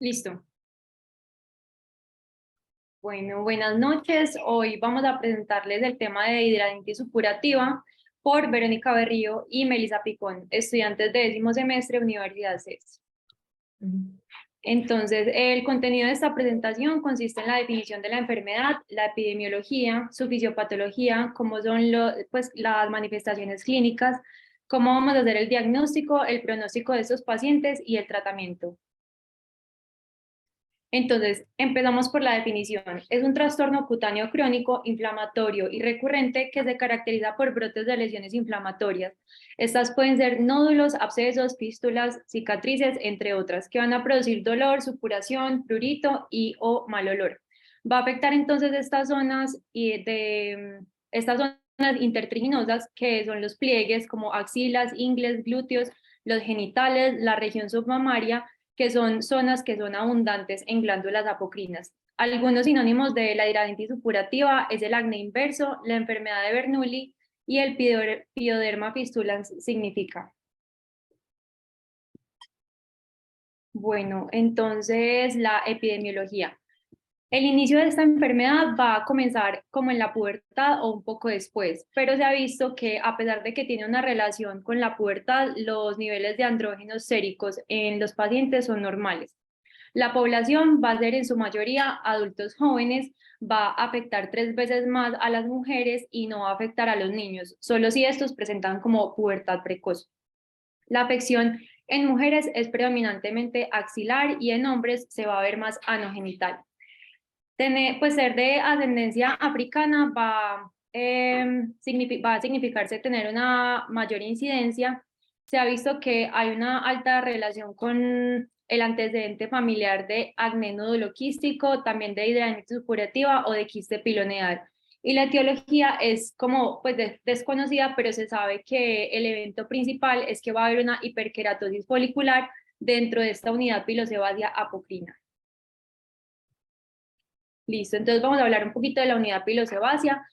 Listo. Bueno, buenas noches. Hoy vamos a presentarles el tema de hidradenitis supurativa por Verónica Berrío y Melissa Picón, estudiantes de 10º semestre, Universidad CES. Entonces, el contenido de esta presentación consiste en la definición de la enfermedad, la epidemiología, su fisiopatología, cómo son las manifestaciones clínicas, cómo vamos a hacer el diagnóstico, el pronóstico de estos pacientes y el tratamiento. Entonces, empezamos por la definición. Es un trastorno cutáneo crónico, inflamatorio y recurrente que se caracteriza por brotes de lesiones inflamatorias. Estas pueden ser nódulos, abscesos, fístulas, cicatrices, entre otras, que van a producir dolor, supuración, prurito y o mal olor. Va a afectar entonces estas zonas intertriginosas, que son los pliegues como axilas, ingles, glúteos, los genitales, la región submamaria, que son zonas que son abundantes en glándulas apocrinas. Algunos sinónimos de la hidradenitis supurativa es el acné inverso, la enfermedad de Bernoulli y el pioderma fistulans significa. Bueno, entonces la epidemiología. El inicio de esta enfermedad va a comenzar como en la pubertad o un poco después, pero se ha visto que a pesar de que tiene una relación con la pubertad, los niveles de andrógenos séricos en los pacientes son normales. La población va a ser en su mayoría adultos jóvenes, va a afectar 3 veces más a las mujeres y no va a afectar a los niños, solo si estos presentan como pubertad precoz. La afección en mujeres es predominantemente axilar y en hombres se va a ver más anogenital. Pues ser de ascendencia africana va a significarse tener una mayor incidencia. Se ha visto que hay una alta relación con el antecedente familiar de acné nódulo quístico, también de hidradenitis supurativa o de quiste piloneal. Y la etiología es como pues desconocida, pero se sabe que el evento principal es que va a haber una hiperkeratosis folicular dentro de esta unidad pilosebácea apocrina. Listo, entonces vamos a hablar un poquito de la unidad pilosebácea.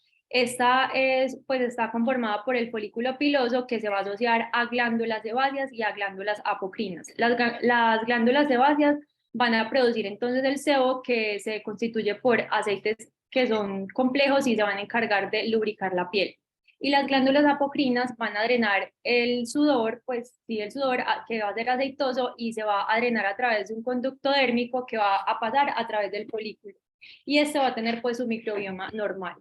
Pues está conformada por el folículo piloso que se va a asociar a glándulas sebáceas y a glándulas apocrinas. Las glándulas sebáceas van a producir entonces el sebo que se constituye por aceites que son complejos y se van a encargar de lubricar la piel. Y las glándulas apocrinas van a drenar el sudor, pues sí, el sudor que va a ser aceitoso y se va a drenar a través de un conducto dérmico que va a pasar a través del folículo y este va a tener pues su microbioma normal.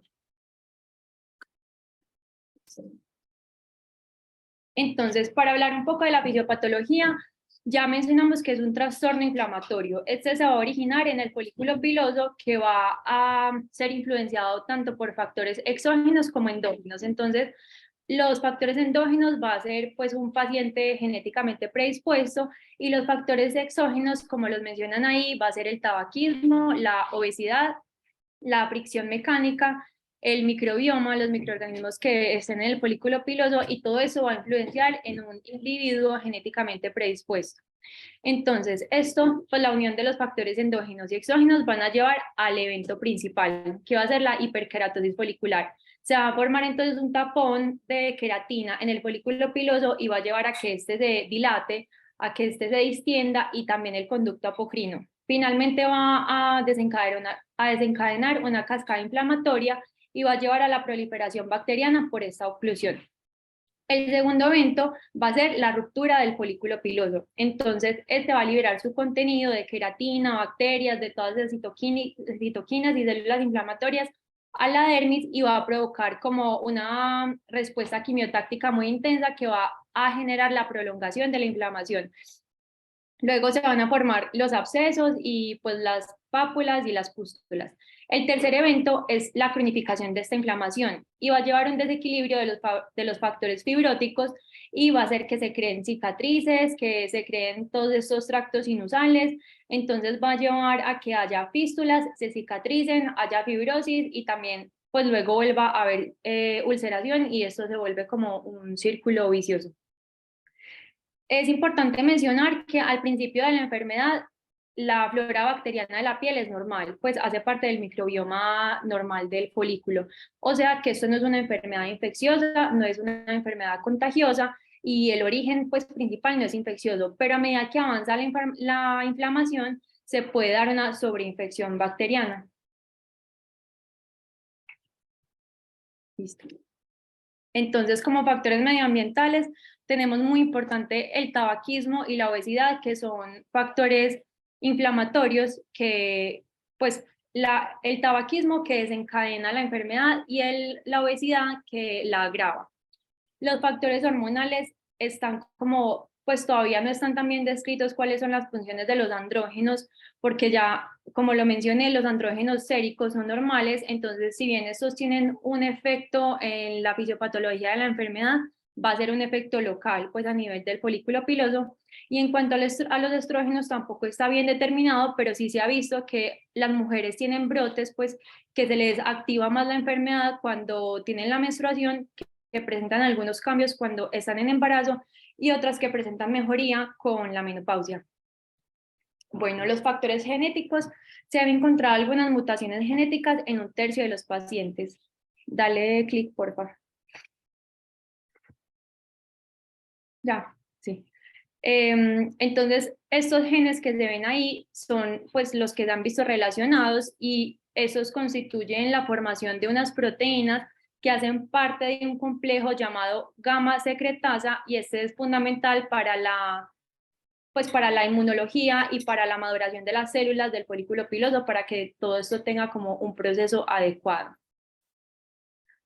Entonces, para hablar un poco de la fisiopatología, ya mencionamos que es un trastorno inflamatorio. Este se va a originar en el folículo piloso que va a ser influenciado tanto por factores exógenos como endógenos. Entonces, los factores endógenos va a ser pues un paciente genéticamente predispuesto y los factores exógenos, como los mencionan ahí, va a ser el tabaquismo, la obesidad, la fricción mecánica, el microbioma, los microorganismos que estén en el folículo piloso y todo eso va a influenciar en un individuo genéticamente predispuesto. Entonces, pues la unión de los factores endógenos y exógenos van a llevar al evento principal, que va a ser la hiperkeratosis folicular. Se va a formar entonces un tapón de queratina en el folículo piloso y va a llevar a que este se dilate, a que este se distienda y también el conducto apocrino. Finalmente va a desencadenar una cascada inflamatoria y va a llevar a la proliferación bacteriana por esta oclusión. El segundo evento va a ser la ruptura del folículo piloso. Entonces, este va a liberar su contenido de queratina, bacterias, de todas las citoquinas y células inflamatorias a la dermis y va a provocar como una respuesta quimiotáctica muy intensa que va a generar la prolongación de la inflamación. Luego se van a formar los abscesos y pues las pápulas y las pústulas. El tercer evento es la cronificación de esta inflamación y va a llevar un desequilibrio de los factores fibróticos y va a hacer que se creen cicatrices, que se creen todos estos tractos sinusales. Entonces va a llevar a que haya fístulas, se cicatricen, haya fibrosis y también pues luego vuelva a haber ulceración y esto se vuelve como un círculo vicioso. Es importante mencionar que al principio de la enfermedad la flora bacteriana de la piel es normal, pues hace parte del microbioma normal del folículo. O sea que esto no es una enfermedad infecciosa, no es una enfermedad contagiosa y el origen pues principal no es infeccioso, pero a medida que avanza la inflamación se puede dar una sobreinfección bacteriana. Listo. Entonces, como factores medioambientales, tenemos muy importante el tabaquismo y la obesidad, que son factores inflamatorios que, pues, el tabaquismo que desencadena la enfermedad y la obesidad que la agrava. Los factores hormonales están como, pues todavía no están tan bien descritos cuáles son las funciones de los andrógenos, porque ya, como lo mencioné, los andrógenos séricos son normales, entonces si bien estos tienen un efecto en la fisiopatología de la enfermedad, va a ser un efecto local, pues a nivel del folículo piloso. Y en cuanto a los estrógenos, tampoco está bien determinado, pero sí se ha visto que las mujeres tienen brotes, pues que se les activa más la enfermedad cuando tienen la menstruación, que presentan algunos cambios cuando están en embarazo y otras que presentan mejoría con la menopausia. Bueno, los factores genéticos, se han encontrado algunas mutaciones genéticas en 1/3 de los pacientes. Dale clic, por favor. Ya, sí. Entonces, estos genes que se ven ahí son pues los que se han visto relacionados y esos constituyen la formación de unas proteínas que hacen parte de un complejo llamado gamma secretasa y este es fundamental pues para la inmunología y para la maduración de las células del folículo piloso para que todo esto tenga como un proceso adecuado.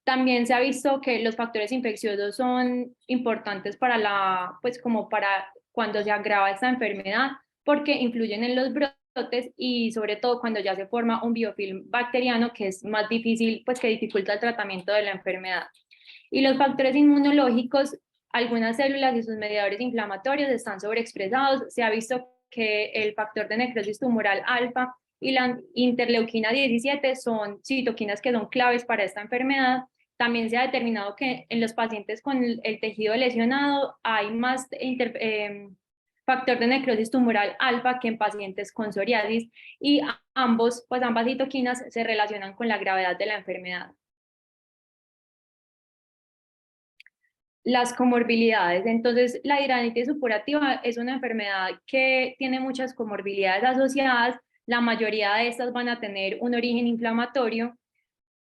También se ha visto que los factores infecciosos son importantes para pues como para cuando se agrava esta enfermedad, porque influyen en los brotes y sobre todo cuando ya se forma un biofilm bacteriano que es más difícil, pues que dificulta el tratamiento de la enfermedad. Y los factores inmunológicos, algunas células y sus mediadores inflamatorios están sobreexpresados. Se ha visto que el factor de necrosis tumoral alfa y la interleuquina 17 son citoquinas que son claves para esta enfermedad. También se ha determinado que en los pacientes con el tejido lesionado hay más factor de necrosis tumoral alfa que en pacientes con psoriasis y ambas citoquinas se relacionan con la gravedad de la enfermedad. Las comorbilidades. Entonces, la hidradenitis supurativa es una enfermedad que tiene muchas comorbilidades asociadas. La mayoría de estas van a tener un origen inflamatorio.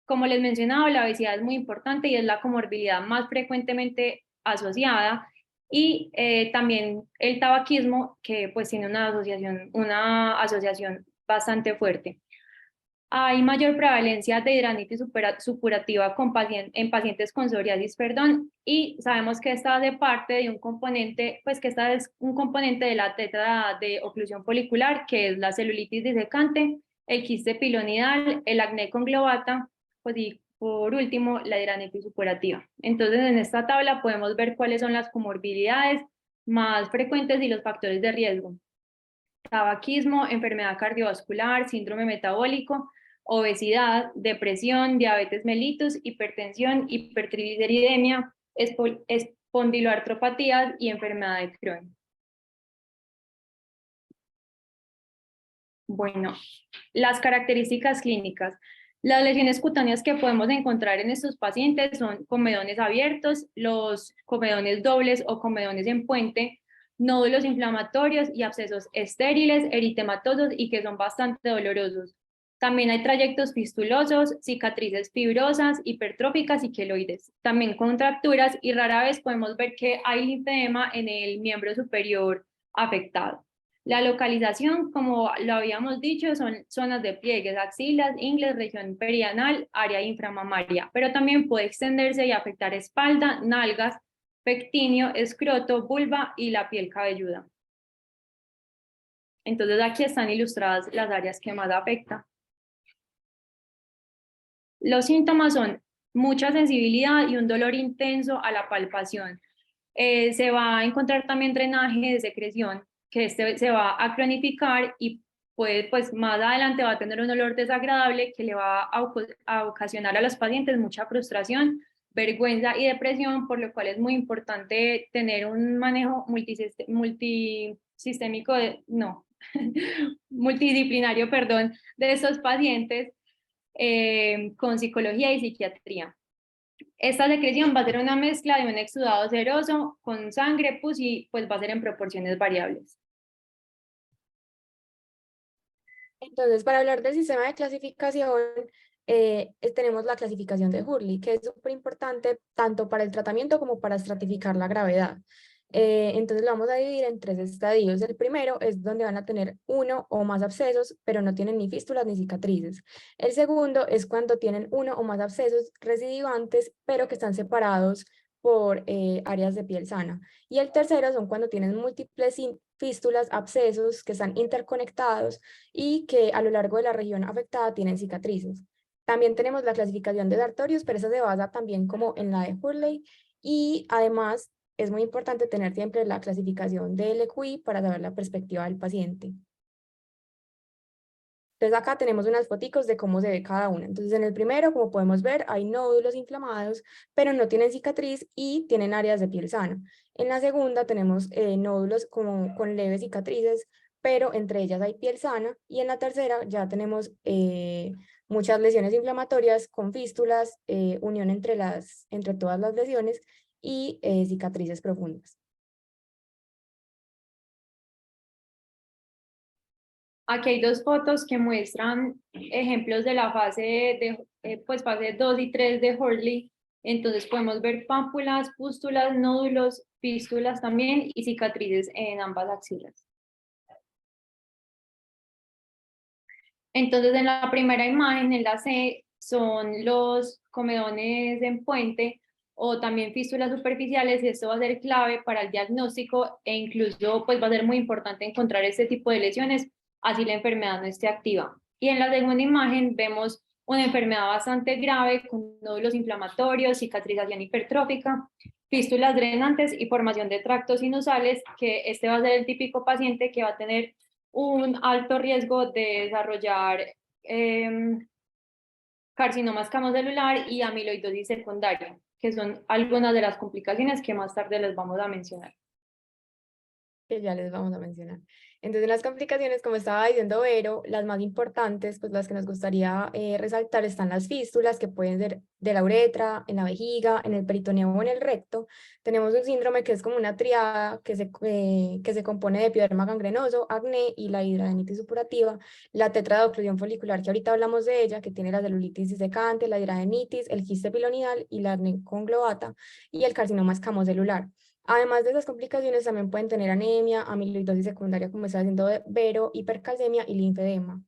Como les mencionaba, la obesidad es muy importante y es la comorbilidad más frecuentemente asociada. Y también el tabaquismo, que pues tiene una asociación bastante fuerte. Hay mayor prevalencia de hidradenitis supurativa en pacientes con psoriasis, y sabemos que esta hace parte de un componente, pues que esta es un componente de la tetra de oclusión folicular, que es la celulitis disecante, el quiste pilonidal, el acné conglobata, pues y por último la hidradenitis supurativa. Entonces en esta tabla podemos ver cuáles son las comorbilidades más frecuentes y los factores de riesgo. Tabaquismo, enfermedad cardiovascular, síndrome metabólico, obesidad, depresión, diabetes mellitus, hipertensión, hipertrigliceridemia, espondiloartropatías y enfermedad de Crohn. Bueno, las características clínicas. Las lesiones cutáneas que podemos encontrar en estos pacientes son comedones abiertos, los comedones dobles o comedones en puente, nódulos inflamatorios y abscesos estériles, eritematosos y que son bastante dolorosos. También hay trayectos fistulosos, cicatrices fibrosas, hipertróficas y queloides. También contracturas y rara vez podemos ver que hay linfedema en el miembro superior afectado. La localización, como lo habíamos dicho, son zonas de pliegues, axilas, ingles, región perianal, área inframamaria, pero también puede extenderse y afectar espalda, nalgas, pectíneo, escroto, vulva y la piel cabelluda. Entonces aquí están ilustradas las áreas que más afectan. Los síntomas son mucha sensibilidad y un dolor intenso a la palpación. Se va a encontrar también drenaje de secreción, que se va a cronificar y puede, pues más adelante va a tener un olor desagradable que le va a ocasionar a los pacientes mucha frustración, vergüenza y depresión, por lo cual es muy importante tener un manejo multisistémico, multidisciplinario, perdón, de estos pacientes con psicología y psiquiatría. Esta secreción va a ser una mezcla de un exudado seroso con sangre, pus y pues va a ser en proporciones variables. Entonces, para hablar del sistema de clasificación, tenemos la clasificación de Hurley, que es súper importante tanto para el tratamiento como para estratificar la gravedad. Entonces, lo vamos a dividir en 3 estadios. El primero es donde van a tener uno o más abscesos, pero no tienen ni fístulas ni cicatrices. El segundo es cuando tienen uno o más abscesos recidivantes, pero que están separados por áreas de piel sana. Y el tercero son cuando tienen múltiples fístulas, abscesos que están interconectados y que a lo largo de la región afectada tienen cicatrices. También tenemos la clasificación de Sartorius, pero esa se basa también como en la de Hurley, y además es muy importante tener siempre la clasificación de LQI para saber la perspectiva del paciente. Entonces acá tenemos unas foticos de cómo se ve cada una. Entonces en el primero, como podemos ver, hay nódulos inflamados, pero no tienen cicatriz y tienen áreas de piel sana. En la segunda tenemos nódulos con leves cicatrices, pero entre ellas hay piel sana. Y en la tercera ya tenemos muchas lesiones inflamatorias con fístulas, unión entre todas las lesiones y cicatrices profundas. Aquí hay dos fotos que muestran ejemplos de la pues fase 2 y 3 de Hurley. Entonces podemos ver pápulas, pústulas, nódulos, fístulas también y cicatrices en ambas axilas. Entonces en la primera imagen, en la C, son los comedones en puente o también fístulas superficiales, y esto va a ser clave para el diagnóstico e incluso pues va a ser muy importante encontrar este tipo de lesiones, así la enfermedad no esté activa. Y en la segunda imagen vemos una enfermedad bastante grave con nódulos inflamatorios, cicatrización hipertrófica, fístulas drenantes y formación de tractos sinusales, que este va a ser el típico paciente que va a tener un alto riesgo de desarrollar carcinoma escamocelular y amiloidosis secundaria, que son algunas de las complicaciones que más tarde les vamos a mencionar. Que ya les vamos a mencionar. Entonces, las complicaciones, como estaba diciendo Vero, las más importantes, pues las que nos gustaría resaltar están las fístulas, que pueden ser de la uretra, en la vejiga, en el peritoneo o en el recto. Tenemos un síndrome que es como una triada que se compone de epiderma gangrenoso, acné y la hidradenitis supurativa, la tetra de oclusión folicular, que ahorita hablamos de ella, que tiene la celulitis disecante, la hidradenitis, el quiste pilonidal y la acné conglobata, y el carcinoma escamocelular. Además de esas complicaciones, también pueden tener anemia, amiloidosis secundaria, como está haciendo Vero, hipercalcemia y linfedema.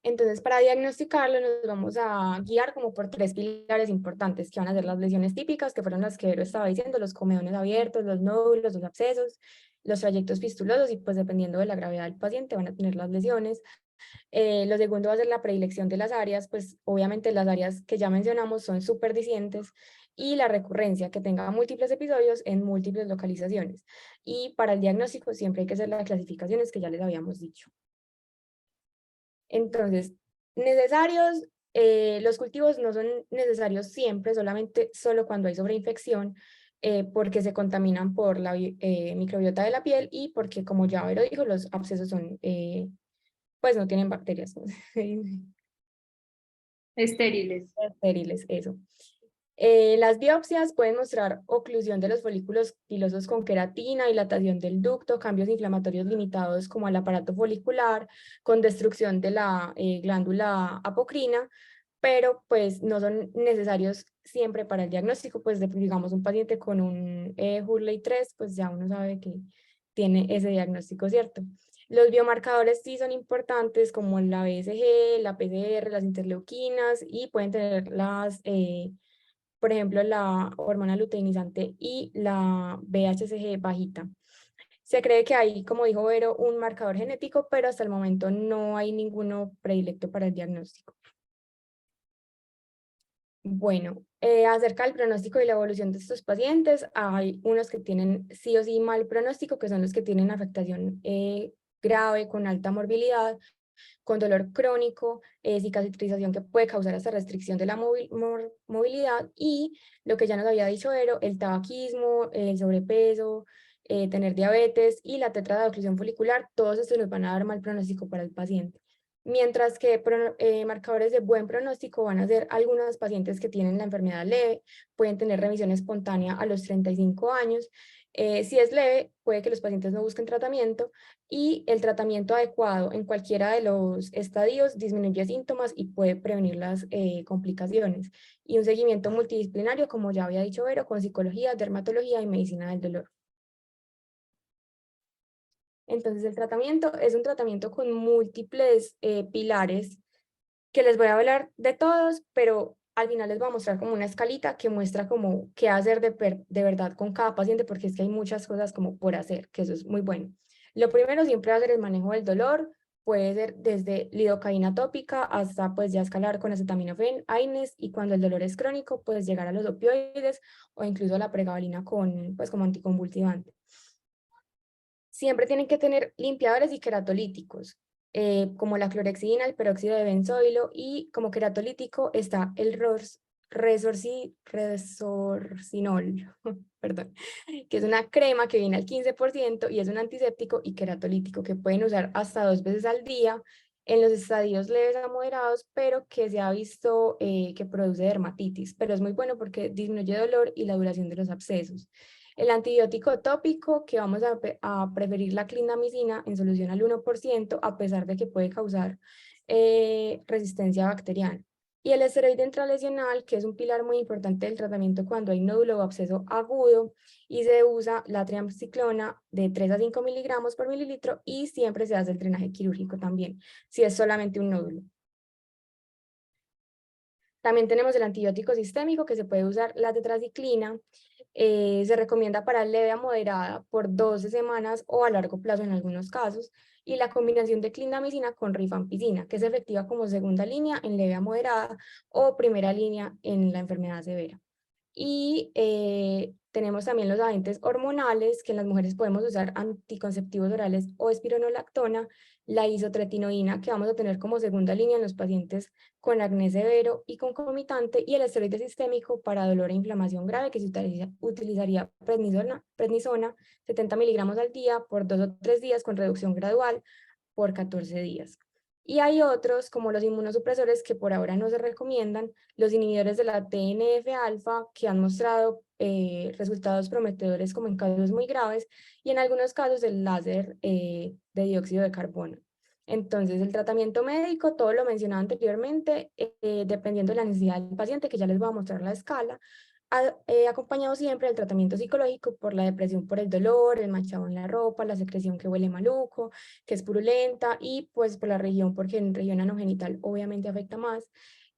Entonces, para diagnosticarlo, nos vamos a guiar como por 3 pilares importantes, que van a ser las lesiones típicas, que fueron las que Vero estaba diciendo, los comedones abiertos, los nódulos, los abscesos, los trayectos fistulosos, y pues dependiendo de la gravedad del paciente van a tener las lesiones. Lo segundo va a ser la predilección de las áreas, pues obviamente las áreas que ya mencionamos son súper discientes, y la recurrencia, que tenga múltiples episodios en múltiples localizaciones. Y para el diagnóstico siempre hay que hacer las clasificaciones que ya les habíamos dicho. Entonces, necesarios, los cultivos no son necesarios siempre, solo cuando hay sobreinfección, porque se contaminan por la microbiota de la piel y porque, como ya Vero dijo, los abscesos son, pues no tienen bacterias. Estériles. Estériles, eso. Las biopsias pueden mostrar oclusión de los folículos pilosos con queratina, dilatación del ducto, cambios inflamatorios limitados como al aparato folicular, con destrucción de la glándula apocrina, pero pues no son necesarios siempre para el diagnóstico, pues digamos un paciente con un Hurley 3, pues ya uno sabe que tiene ese diagnóstico, ¿cierto? Los biomarcadores sí son importantes como la BSG, la PCR, las interleuquinas, y pueden tener por ejemplo, la hormona luteinizante y la BHCG bajita. Se cree que hay, como dijo Vero, un marcador genético, pero hasta el momento no hay ninguno predilecto para el diagnóstico. Bueno, acerca del pronóstico y la evolución de estos pacientes, hay unos que tienen sí o sí mal pronóstico, que son los que tienen afectación grave con alta morbilidad, con dolor crónico, cicatrización que puede causar hasta restricción de la movilidad, y lo que ya nos había dicho Vero, el tabaquismo, el sobrepeso, tener diabetes y la tetra de oclusión folicular, todos estos nos van a dar mal pronóstico para el paciente. mientras que marcadores de buen pronóstico van a ser algunos pacientes que tienen la enfermedad leve, pueden tener remisión espontánea a los 35 años. Si es leve, puede que los pacientes no busquen tratamiento y el tratamiento adecuado en cualquiera de los estadios disminuye síntomas y puede prevenir las complicaciones. Y un seguimiento multidisciplinario, como ya había dicho Vero, con psicología, dermatología y medicina del dolor. Entonces el tratamiento es un tratamiento con múltiples pilares que les voy a hablar de todos, pero al final les voy a mostrar como una escalita que muestra como qué hacer de verdad con cada paciente, porque es que hay muchas cosas como por hacer, que eso es muy bueno. Lo primero siempre va a ser el manejo del dolor, puede ser desde lidocaína tópica hasta pues ya escalar con acetaminofén, AINES, y cuando el dolor es crónico, pues llegar a los opioides o incluso a la pregabalina pues como anticonvulsivante. Siempre tienen que tener limpiadores y queratolíticos, como la clorexidina, el peróxido de benzoilo, y como queratolítico está el resorcinol, perdón, que es una crema que viene al 15% y es un antiséptico y queratolítico que pueden usar hasta 2 veces al día en los estadios leves a moderados, pero que se ha visto que produce dermatitis, pero es muy bueno porque disminuye dolor y la duración de los abscesos. El antibiótico tópico, que vamos a preferir la clindamicina en solución al 1%, a pesar de que puede causar resistencia bacteriana. Y el esteroide intralesional, que es un pilar muy importante del tratamiento cuando hay nódulo o absceso agudo, y se usa la triamciclona de 3 a 5 miligramos por mililitro, y siempre se hace el drenaje quirúrgico también, si es solamente un nódulo. También tenemos el antibiótico sistémico, que se puede usar la tetraciclina. Se recomienda para leve a moderada por 12 semanas o a largo plazo en algunos casos. Y la combinación de clindamicina con rifampicina, que es efectiva como segunda línea en leve a moderada o primera línea en la enfermedad severa. Y tenemos también los agentes hormonales, que en las mujeres podemos usar anticonceptivos orales o espironolactona, la isotretinoína, que vamos a tener como segunda línea en los pacientes con acné severo y concomitante, y el esteroide sistémico para dolor e inflamación grave, que se utilizaría prednisona 70 miligramos al día por 2 o 3 días con reducción gradual por 14 días. Y hay otros, como los inmunosupresores, que por ahora no se recomiendan, los inhibidores de la TNF-alfa, que han mostrado resultados prometedores como en casos muy graves, y en algunos casos el láser de dióxido de carbono. Entonces, el tratamiento médico, todo lo mencionado anteriormente, dependiendo de la necesidad del paciente, que ya les voy a mostrar la escala, acompañado siempre del tratamiento psicológico por la depresión por el dolor, el manchado en la ropa, la secreción que huele maluco, que es purulenta, y pues por la región, porque en región anogenital obviamente afecta más,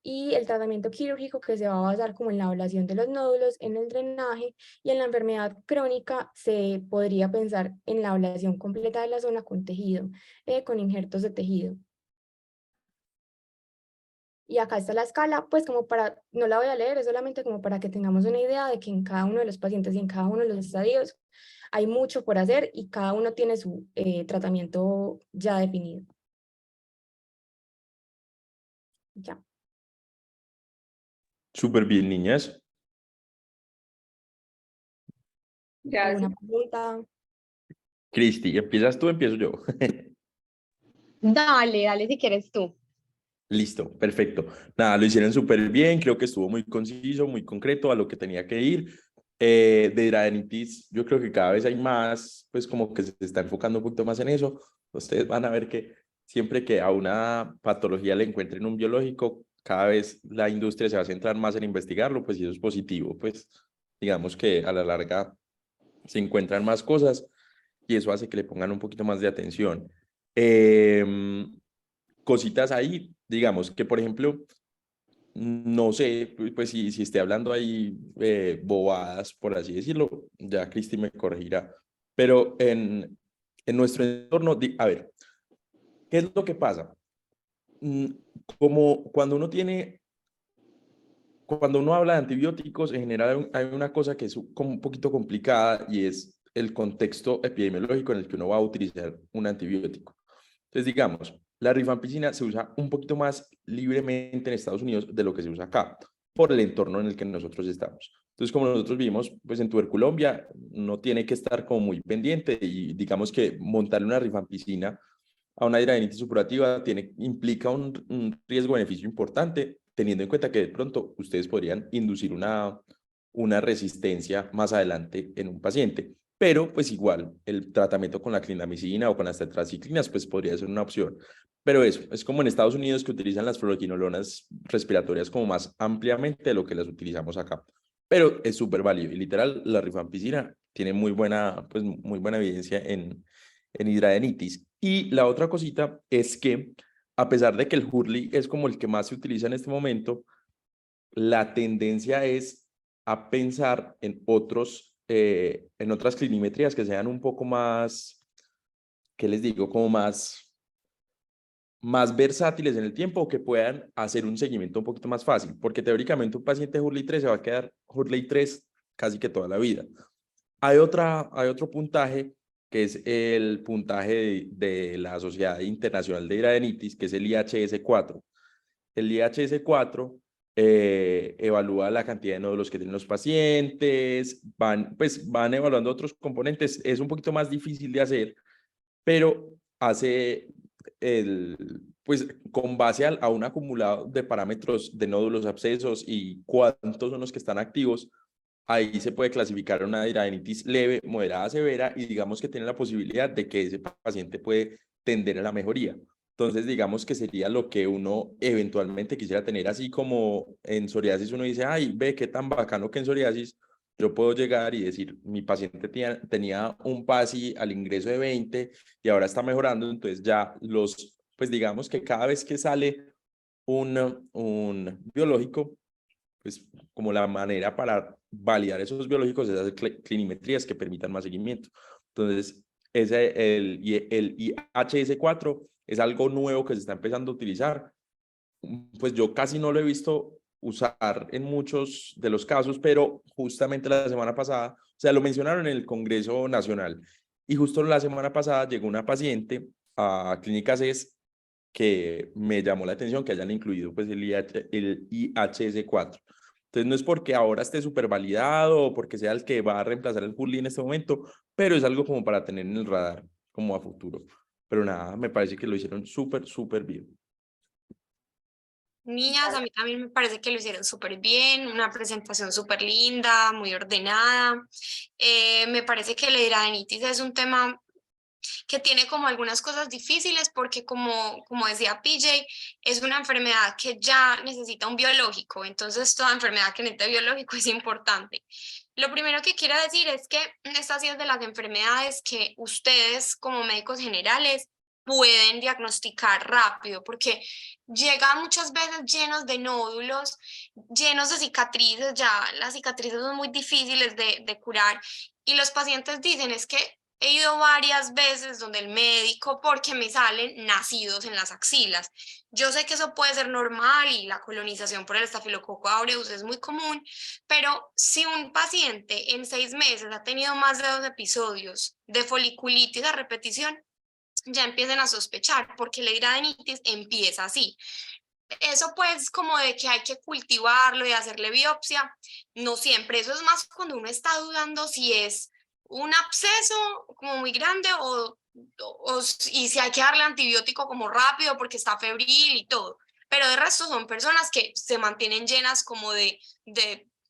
y el tratamiento quirúrgico, que se va a basar como en la ablación de los nódulos, en el drenaje, y en la enfermedad crónica se podría pensar en la ablación completa de la zona con tejido, con injertos de tejido. Y acá está la escala, pues como para, no la voy a leer, es solamente como para que tengamos una idea de que en cada uno de los pacientes y en cada uno de los estadios hay mucho por hacer y cada uno tiene su tratamiento ya definido. Ya. Súper bien, niñas. ¿Alguna Gracias. pregunta? Cristi, ¿empiezas tú o empiezo yo? Dale, dale si quieres tú. Listo, perfecto. Nada, lo hicieron súper bien, creo que estuvo muy conciso, muy concreto a lo que tenía que ir. De hidradenitis, yo creo que cada vez hay más, pues como que se está enfocando un poquito más en eso. Ustedes van a ver que siempre que a una patología le encuentren un biológico, cada vez la industria se va a centrar más en investigarlo, pues y eso es positivo, pues digamos que a la larga se encuentran más cosas y eso hace que le pongan un poquito más de atención. Cositas ahí, digamos que por ejemplo, no sé, pues si esté hablando ahí bobadas, por así decirlo, ya Cristi me corregirá, pero en nuestro entorno, a ver, ¿qué es lo que pasa? Mm, Como cuando uno habla de antibióticos, en general hay una cosa que es como un poquito complicada y es el contexto epidemiológico en el que uno va a utilizar un antibiótico. Entonces, digamos, la rifampicina se usa un poquito más libremente en Estados Unidos de lo que se usa acá, por el entorno en el que nosotros estamos. Entonces, como nosotros vivimos pues, en Tuberculombia, no tiene que estar como muy pendiente y digamos que montarle una rifampicina a una hidradenitis supurativa implica un riesgo-beneficio importante, teniendo en cuenta que de pronto ustedes podrían inducir una resistencia más adelante en un paciente. Pero pues igual, el tratamiento con la clindamicina o con las tetraciclinas pues podría ser una opción. Pero eso, es como en Estados Unidos que utilizan las fluoroquinolonas respiratorias como más ampliamente de lo que las utilizamos acá. Pero es súper válido y literal la rifampicina tiene muy buena evidencia en hidradenitis. Y la otra cosita es que a pesar de que el Hurley es como el que más se utiliza en este momento, la tendencia es a pensar en otras clinimetrías que sean un poco más, ¿qué les digo? Como más versátiles en el tiempo o que puedan hacer un seguimiento un poquito más fácil, porque teóricamente un paciente Hurley 3 se va a quedar Hurley 3 casi que toda la vida. Hay otro puntaje que es el puntaje de la Sociedad Internacional de Hidradenitis, que es el IHS4. El IHS4 evalúa la cantidad de nódulos que tienen los pacientes, van evaluando otros componentes. Es un poquito más difícil de hacer, pero pues con base a un acumulado de parámetros de nódulos, abscesos y cuántos son los que están activos, ahí se puede clasificar una hidradenitis leve, moderada, severa y digamos que tiene la posibilidad de que ese paciente puede tender a la mejoría. Entonces, digamos que sería lo que uno eventualmente quisiera tener, así como en psoriasis uno dice, ay, ve qué tan bacano que en psoriasis yo puedo llegar y decir, mi paciente tenía un PASI al ingreso de 20 y ahora está mejorando, entonces ya pues digamos que cada vez que sale un biológico, pues como la manera para validar esos biológicos es hacer clinimetrías que permitan más seguimiento. Entonces, el IHS4 es algo nuevo que se está empezando a utilizar. Pues yo casi no lo he visto usar en muchos de los casos, pero justamente la semana pasada, o sea, lo mencionaron en el Congreso Nacional, y justo la semana pasada llegó una paciente a Clínicas ES que me llamó la atención que hayan incluido pues el IHS4. Entonces no es porque ahora esté súper validado o porque sea el que va a reemplazar el Hurley en este momento, pero es algo como para tener en el radar como a futuro. Pero nada, me parece que lo hicieron súper bien. Niñas, a mí también me parece que lo hicieron súper bien, una presentación súper linda, muy ordenada. Me parece que la hidradenitis es un tema que tiene como algunas cosas difíciles porque como decía PJ, es una enfermedad que ya necesita un biológico, entonces toda enfermedad que necesita biológico es importante. Lo primero que quiero decir es que esta sí es de las enfermedades que ustedes como médicos generales pueden diagnosticar rápido porque llegan muchas veces llenos de nódulos, llenos de cicatrices, ya las cicatrices son muy difíciles de curar y los pacientes dicen es que he ido varias veces donde el médico porque me salen nacidos en las axilas. Yo sé que eso puede ser normal y la colonización por el Staphylococcus aureus es muy común, pero si un paciente en 6 meses ha tenido más de 2 episodios de foliculitis a repetición, ya empiezan a sospechar porque la hidradenitis empieza así. Eso pues como de que hay que cultivarlo y hacerle biopsia, no siempre, eso es más cuando uno está dudando si es un absceso como muy grande y si hay que darle antibiótico como rápido porque está febril y todo, pero de resto son personas que se mantienen llenas como de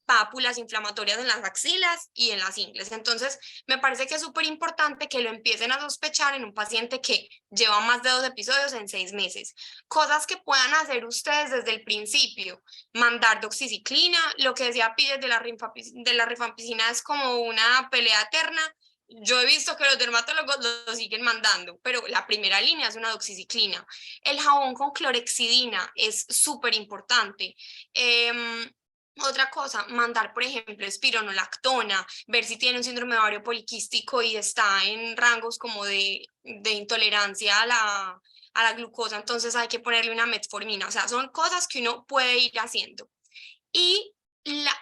pápulas inflamatorias en las axilas y en las ingles. Entonces, me parece que es súper importante que lo empiecen a sospechar en un paciente que lleva más de 2 episodios en 6 meses. Cosas que puedan hacer ustedes desde el principio, mandar doxiciclina, lo que decía Pires de la rifampicina es como una pelea eterna. Yo he visto que los dermatólogos lo siguen mandando, pero la primera línea es una doxiciclina. El jabón con clorexidina es súper importante. Otra cosa, mandar, por ejemplo, espironolactona, ver si tiene un síndrome de ovario poliquístico y está en rangos como de intolerancia a la glucosa, entonces hay que ponerle una metformina. O sea, son cosas que uno puede ir haciendo. Y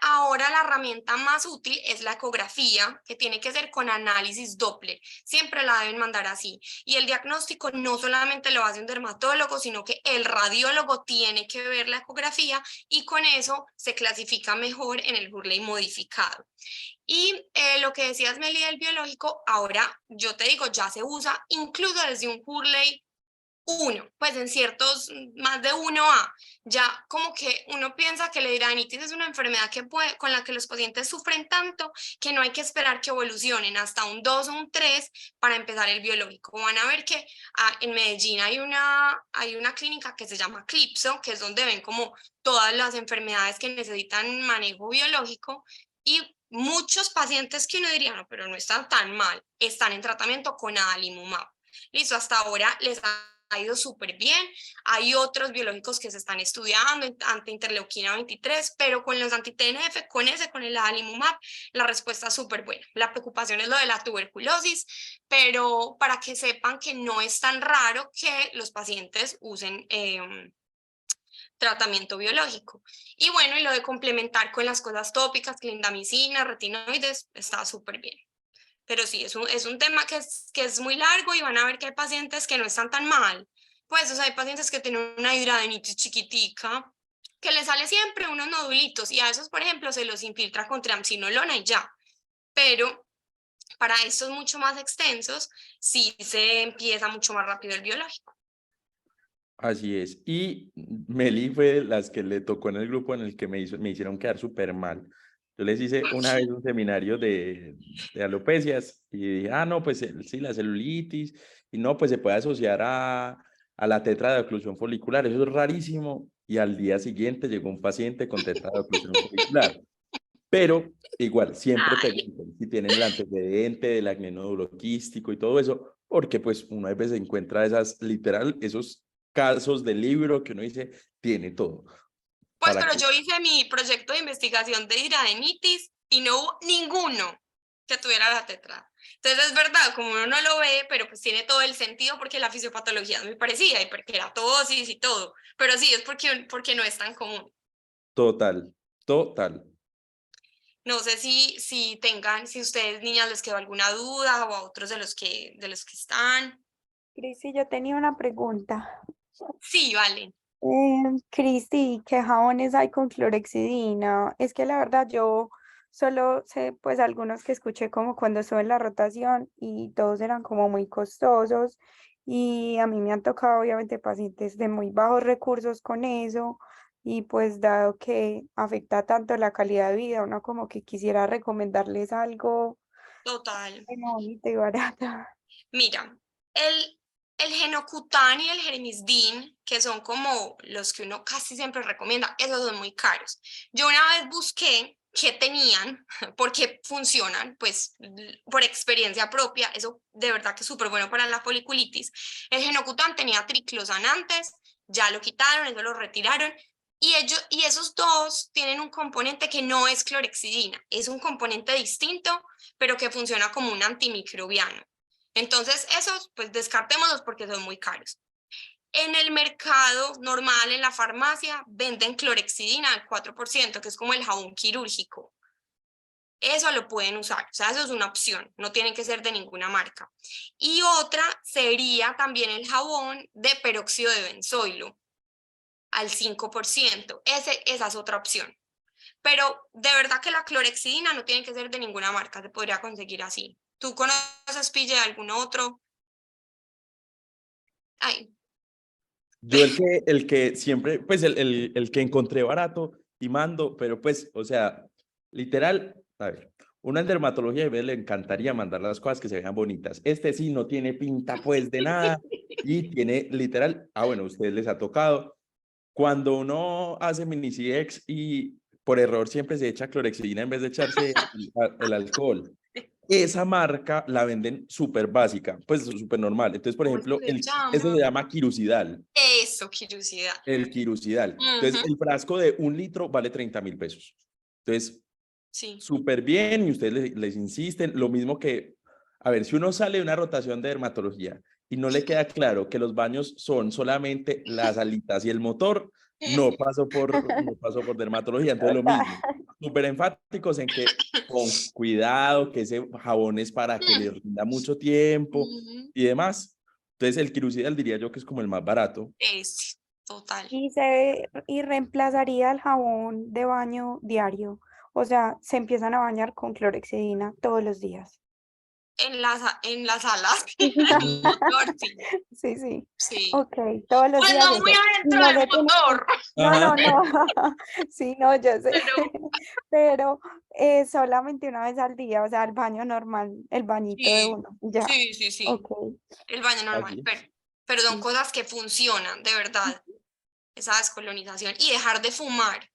ahora la herramienta más útil es la ecografía, que tiene que ser con análisis Doppler. Siempre la deben mandar así. Y el diagnóstico no solamente lo hace un dermatólogo, sino que el radiólogo tiene que ver la ecografía y con eso se clasifica mejor en el Hurley modificado. Y lo que decías, Meli, del biológico, ahora yo te digo, ya se usa incluso desde un Hurley uno, pues en ciertos, más de 1A, ya como que uno piensa que la hidradenitis es una enfermedad con la que los pacientes sufren tanto que no hay que esperar que evolucionen hasta un 2 o un 3 para empezar el biológico. Van a ver que en Medellín hay una clínica que se llama Clipso, que es donde ven como todas las enfermedades que necesitan manejo biológico, y muchos pacientes que uno diría, no, pero no están tan mal, están en tratamiento con adalimumab. Listo, hasta ahora les ha ido súper bien. Hay otros biológicos que se están estudiando, anti-interleuquina 23, pero con los anti-TNF, con el adalimumab, la respuesta es súper buena. La preocupación es lo de la tuberculosis, pero para que sepan que no es tan raro que los pacientes usen tratamiento biológico. Y bueno, y lo de complementar con las cosas tópicas, clindamicina, retinoides, está súper bien. Pero sí, es un tema que es muy largo y van a ver que hay pacientes que no están tan mal. Pues, o sea, hay pacientes que tienen una hidradenitis chiquitica, que les sale siempre unos nodulitos y a esos, por ejemplo, se los infiltra con triamcinolona y ya. Pero para estos mucho más extensos, sí se empieza mucho más rápido el biológico. Así es. Y Meli fue de las que le tocó en el grupo en el que me hicieron quedar súper mal. Yo les hice una vez un seminario de alopecias y dije, no, pues sí, la celulitis, y no, pues se puede asociar a la tetra de oclusión folicular, eso es rarísimo. Y al día siguiente llegó un paciente con tetra de oclusión folicular. Pero igual, siempre Ay, pregunten si tienen el antecedente del acné nódulo quístico y todo eso, porque pues uno a veces encuentra esos casos de libro que uno dice, tiene todo. pues, Para pero que yo hice mi proyecto de investigación de hidradenitis y no hubo ninguno que tuviera la tetra. Entonces es verdad, como uno no lo ve, pero pues tiene todo el sentido porque la fisiopatología es muy parecida y porque era tosis y todo. Pero sí, es porque no es tan común. total, total. No sé si ustedes niñas les quedó alguna duda o a otros de los que están. Cristi, yo tenía una pregunta. Sí, vale. Cristi, ¿qué jabones hay con clorexidina? Es que la verdad yo solo sé pues algunos que escuché como cuando estuve en la rotación y todos eran como muy costosos y a mí me han tocado obviamente pacientes de muy bajos recursos con eso y pues dado que afecta tanto la calidad de vida, uno como que quisiera recomendarles algo Total. bueno, bonito y barato. Mira, el Genocutan y el Germisdin, que son como los que uno casi siempre recomienda, esos son muy caros. Yo una vez busqué qué tenían, porque funcionan, pues por experiencia propia, eso de verdad que es súper bueno para la foliculitis. El Genocutan tenía triclosan antes, ya lo quitaron, eso lo retiraron. Y esos dos tienen un componente que no es clorexidina, es un componente distinto, pero que funciona como un antimicrobiano. Entonces, esos, pues descartémoslos porque son muy caros. En el mercado normal, en la farmacia, venden clorexidina al 4%, que es como el jabón quirúrgico. Eso lo pueden usar, o sea, eso es una opción, no tienen que ser de ninguna marca. Y otra sería también el jabón de peróxido de benzoilo al 5%. Esa es otra opción. Pero de verdad que la clorexidina no tiene que ser de ninguna marca, se podría conseguir así. ¿Tú conoces, Pille, algún otro? Ay, Yo el que siempre, pues el que encontré barato y mando, pero pues, o sea, literal, a ver, una en dermatología a veces le encantaría mandar las cosas que se vean bonitas. Este sí no tiene pinta pues de nada y tiene literal, bueno, a ustedes les ha tocado. Cuando uno hace Minicidex y por error siempre se echa clorexidina en vez de echarse el alcohol. Esa marca la venden súper básica, pues súper normal. Entonces, por ¿cómo es que ejemplo, se eso se llama? llama quirucidal, Eso, curiosidad. el quirucidal. Entonces, Ujú, el frasco de 1 litro vale 30.000 pesos. Entonces, sí. súper bien y ustedes les insisten. Lo mismo que, a ver, si uno sale de una rotación de dermatología y no le queda claro que los baños son solamente las alitas y el motor, no pasó por dermatología. Entonces, lo Total. mismo, súper enfáticos en que con cuidado, que ese jabón es para que le rinda mucho tiempo Ujú, y demás. Entonces, el Quirucidal diría yo que es como el más barato. ese, total. Y reemplazaría el jabón de baño diario. O sea, se empiezan a bañar con clorexidina todos los días. en las alas, en el motor, sí. Sí, sí. Sí. Ok, todos los Pues días no muy eso. Y adentro no del se tiene que- motor, No, Ajá. no, no. Sí, no, yo sé. pero Pero solamente una vez al día, o sea, el baño normal, el bañito de sí, uno. Ya. sí, sí, sí. Ok. El baño normal, Así. pero son Listo. cosas que funcionan, de verdad, esa descolonización. Y dejar de fumar,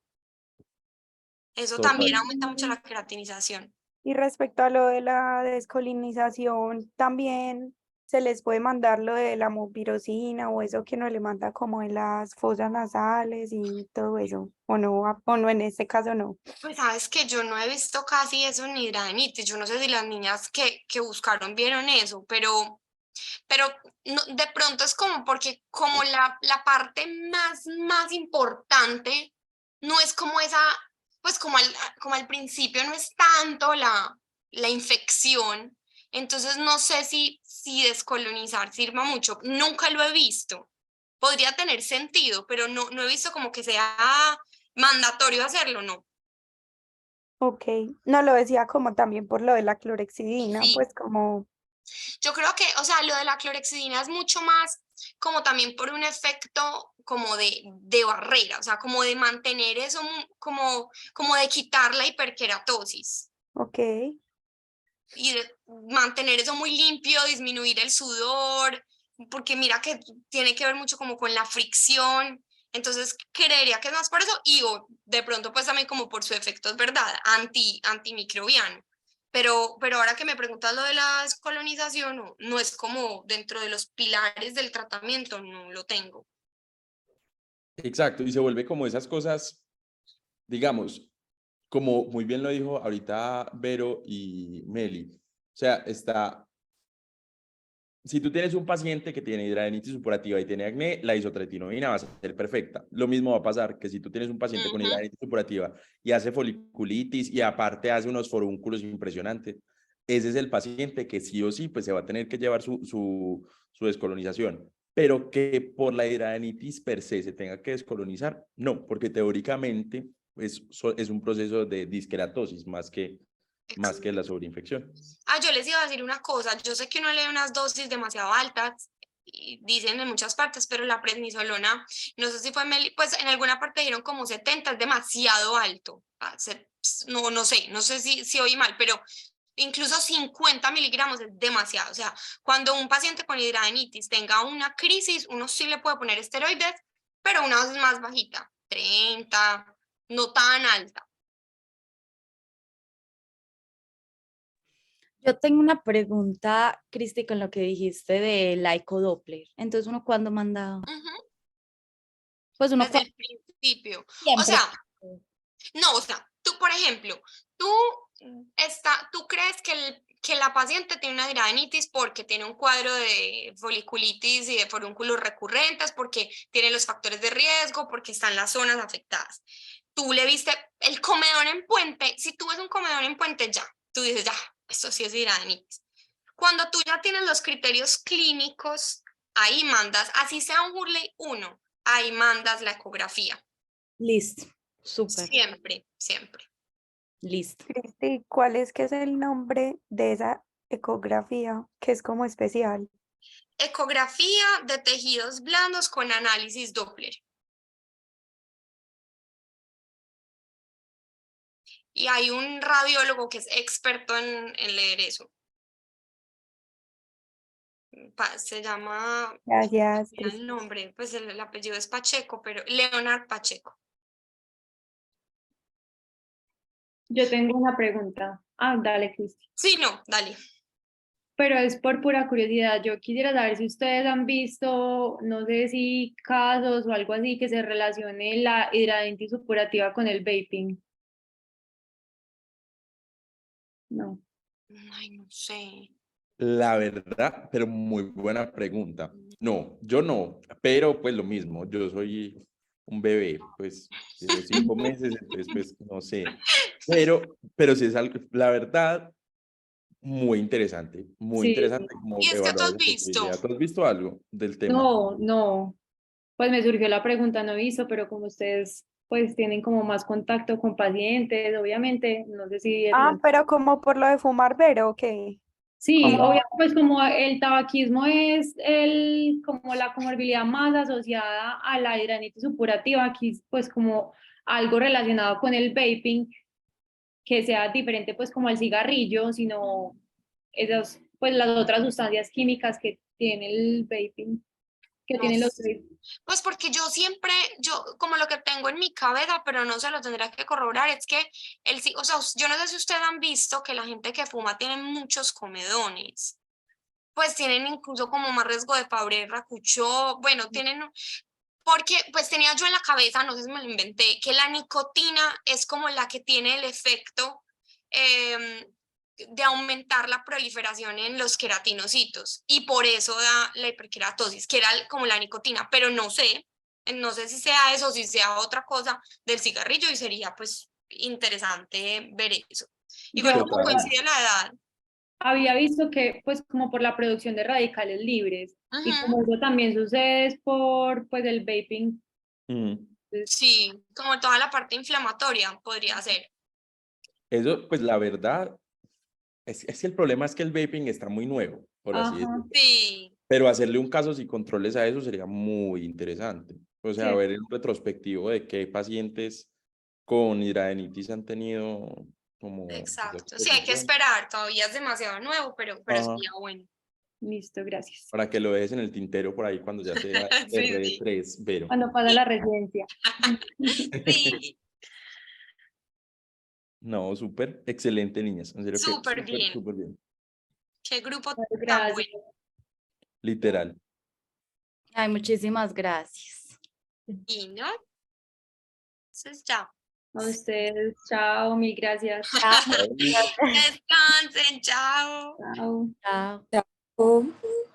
eso también Total. aumenta mucho la creatinización. Y respecto a lo de la descolinización, también se les puede mandar lo de la mupirocina o eso que uno le manda como en las fosas nasales y todo eso, o no, en este caso no. Pues sabes que yo no he visto casi eso en hidradenitis. Yo no sé si las niñas que buscaron vieron eso, pero no, de pronto es como porque como la parte más importante no es como esa, pues como al principio no es tanto la infección, entonces no sé si descolonizar sirva mucho. Nunca lo he visto. Podría tener sentido, pero no he visto como que sea mandatorio hacerlo, no. Ok, no lo decía como también por lo de la clorexidina, Sí, pues como, yo creo que, o sea, lo de la clorexidina es mucho más como también por un efecto como de barrera, o sea, como de mantener eso, como de quitar la hiperkeratosis ok, y de mantener eso muy limpio, disminuir el sudor, porque mira que tiene que ver mucho como con la fricción, entonces creería que es más por eso y de pronto pues también como por su efecto, es verdad, antimicrobiano. Pero ahora que me preguntas lo de la descolonización, no es como dentro de los pilares del tratamiento, no lo tengo. Exacto, y se vuelve como esas cosas, digamos, como muy bien lo dijo ahorita Vero y Meli. O sea, si tú tienes un paciente que tiene hidradenitis supurativa y tiene acné, la isotretinoína va a ser perfecta. Lo mismo va a pasar que si tú tienes un paciente con Ujú. hidradenitis supurativa y hace foliculitis y aparte hace unos forúnculos impresionantes, ese es el paciente que sí o sí pues se va a tener que llevar su descolonización. Pero que por la hidradenitis per se se tenga que descolonizar, no, porque teóricamente es un proceso de disqueratosis más que la sobreinfección. Yo les iba a decir una cosa, yo sé que uno lee unas dosis demasiado altas, y dicen en muchas partes, pero la prednisolona, no sé si fue, pues en alguna parte dijeron como 70, es demasiado alto. No sé si oí mal, pero incluso 50 miligramos es demasiado. O sea, cuando un paciente con hidradenitis tenga una crisis, uno sí le puede poner esteroides, pero una dosis más bajita, 30, no tan alta. Yo tengo una pregunta, Cristi, con lo que dijiste de la ecodoppler. Entonces, ¿uno cuándo manda? Ujú. Pues uno Desde el principio. O siempre. sea, no, o sea, tú, por ejemplo, tú crees que la paciente tiene una hidradenitis porque tiene un cuadro de foliculitis y de forúnculos recurrentes, porque tiene los factores de riesgo, porque está en las zonas afectadas. Tú le viste el comedor en puente, si tú ves un comedor en puente, ya, tú dices, ya, esto sí es hidradenitis. Cuando tú ya tienes los criterios clínicos, ahí mandas, así sea un Hurley 1, ahí mandas la ecografía. Listo, súper, Siempre, siempre. listo. Cristi, ¿cuál es que es el nombre de esa ecografía que es como especial? Ecografía de tejidos blandos con análisis Doppler. Y hay un radiólogo que es experto en leer eso. Se llama, Gracias, mira el Cristi. nombre, pues el apellido es Pacheco, pero Leonard Pacheco. Yo tengo una pregunta. Dale, Cristi. Sí, no, dale. Pero es por pura curiosidad. Yo quisiera saber si ustedes han visto, no sé si casos o algo así que se relacione la hidradenitis supurativa con el vaping. No. Ay, no sé. La verdad, pero muy buena pregunta. No, yo no, pero pues lo mismo, yo soy un bebé, pues tengo 5 meses, entonces pues no sé. Pero sí es algo, la verdad, muy Sí. interesante como Y es que tú evaluar has esa visto. posibilidad. ¿Tú has visto algo del tema? No, no. Pues me surgió la pregunta, no he visto, pero como ustedes pues tienen como más contacto con pacientes, obviamente, no sé si de pronto. Pero como por lo de fumar, Vero, ok. Sí, Como- obvio, pues como el tabaquismo es como la comorbilidad más asociada a la hidradenitis supurativa, aquí pues como algo relacionado con el vaping, que sea diferente pues como el cigarrillo, sino esas pues las otras sustancias químicas que tiene el vaping, que No tienen los sé. Pues porque yo como lo que tengo en mi cabeza, pero no se lo tendrá que corroborar, es que o sea, yo no sé si ustedes han visto que la gente que fuma tiene muchos comedones, pues tienen incluso como más riesgo de Fabry Rakuchó, bueno, tienen, porque pues tenía yo en la cabeza, no sé si me lo inventé, que la nicotina es como la que tiene el efecto de aumentar la proliferación en los queratinocitos y por eso da la hiperkeratosis, que era como la nicotina, pero no sé si sea eso, si sea otra cosa del cigarrillo y sería pues interesante ver eso. Igual Yo como coincide la edad. había visto que pues como por la producción de radicales libres y Ujú. como eso también sucede es por pues el vaping. Ujú. Sí, como toda la parte inflamatoria podría ser. Eso, pues la verdad, es que el problema es que el vaping está muy nuevo, por así Ajá, decirlo. Sí, Pero hacerle un casos y controles a eso sería muy interesante. O sea, sí. ver en retrospectivo de qué pacientes con hidradenitis han tenido como esa exacto. Sí, hay que exposición. esperar, todavía es demasiado nuevo, pero Ajá. sería bueno. Listo, gracias. Para que lo dejes en el tintero por ahí cuando ya sea Sí, sí. R3, Vero. Cuando pasa la residencia. Sí, No, súper, excelente, niñas. En serio que súper súper, bien. súper bien. Qué grupo tan Gracias. bueno. Literal. Ay, muchísimas gracias. Y no, entonces ya. A ustedes, chao, mil gracias. Chao. Descansen, chao. Chao. Chao. Chao.